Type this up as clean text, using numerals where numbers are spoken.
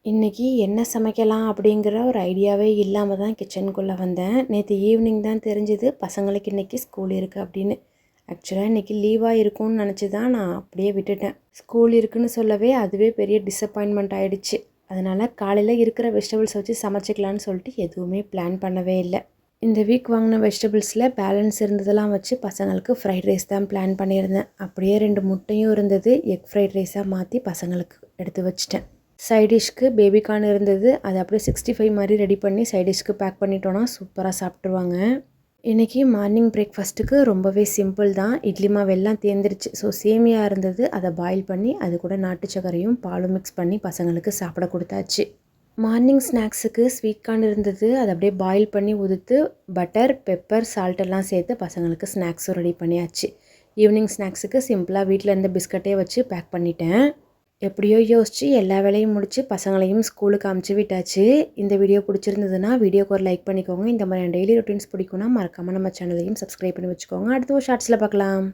இன்றைக்கி என்ன சமைக்கலாம் அப்படிங்கிற ஒரு ஐடியாவே இல்லாமல் தான் கிச்சனுக்குள்ளே வந்தேன். நேற்று ஈவினிங் தான் தெரிஞ்சுது பசங்களுக்கு இன்றைக்கி ஸ்கூல் இருக்குது அப்படின்னு. ஆக்சுவலாக இன்றைக்கி லீவாக இருக்கும்னு நினச்சி தான் நான் அப்படியே விட்டுட்டேன். ஸ்கூல் இருக்குதுன்னு சொல்லவே அதுவே பெரிய டிசப்பாயின்மெண்ட் ஆகிடுச்சு. அதனால் காலையில் இருக்கிற வெஜிடபிள்ஸ் வச்சு சமைச்சிக்கலான்னு சொல்லிட்டு எதுவுமே பிளான் பண்ணவே இல்லை. இந்த வீக் வாங்கின வெஜிடபிள்ஸில் பேலன்ஸ் இருந்ததெல்லாம் வச்சு பசங்களுக்கு ஃப்ரைட் ரைஸ் தான் பிளான் பண்ணியிருந்தேன். அப்படியே 2 முட்டையும் இருந்தது. எக் ஃப்ரைட் ரைஸாக மாற்றி பசங்களுக்கு எடுத்து வச்சிட்டேன். சைடிஷ்க்கு பேபிகார்ன் இருந்தது. அதை அப்படியே 65 மாதிரி ரெடி பண்ணி சைடிஷ்க்கு பேக் பண்ணிட்டோன்னா சூப்பராக சாப்பிட்ருவாங்க. இன்றைக்கி மார்னிங் பிரேக்ஃபாஸ்ட்டுக்கு ரொம்பவே சிம்பிள் தான். இட்லி மாவு எல்லாம் தேர்ந்துருச்சு. ஸோ சேமியா இருந்தது. அதை பாயில் பண்ணி அது கூட நாட்டு சர்க்கரையும் பாலும் மிக்ஸ் பண்ணி பசங்களுக்கு சாப்பிட கொடுத்தாச்சு. மார்னிங் ஸ்நாக்ஸுக்கு ஸ்வீட் கார்ன் இருந்தது. அதை அப்படியே பாயில் பண்ணி உதுத்து பட்டர், பெப்பர், சால்ட் எல்லாம் சேர்த்து பசங்களுக்கு ஸ்நாக்ஸும் ரெடி பண்ணியாச்சு. ஈவினிங் ஸ்நாக்ஸுக்கு சிம்பிளாக வீட்டில் இருந்த பிஸ்கட்டே வச்சு பேக் பண்ணிட்டேன். எப்படியோ யோசித்து எல்லா வேலையும் முடித்து பசங்களையும் ஸ்கூலுக்கு அமுச்சு விட்டாச்சு. இந்த வீடியோ பிடிச்சிருந்ததுன்னா வீடியோக்கு ஒரு லைக் பண்ணிக்கோங்க. இந்த மாதிரி டெய்லி ரொட்டீன்ஸ் பிடிக்கும்னா மறக்காமல் நம்ம சேனலையும் சப்ஸ்கிரைப் பண்ணி வச்சுக்கோங்க. அடுத்த ஒரு ஷார்ட்ஸில் பார்க்கலாம்.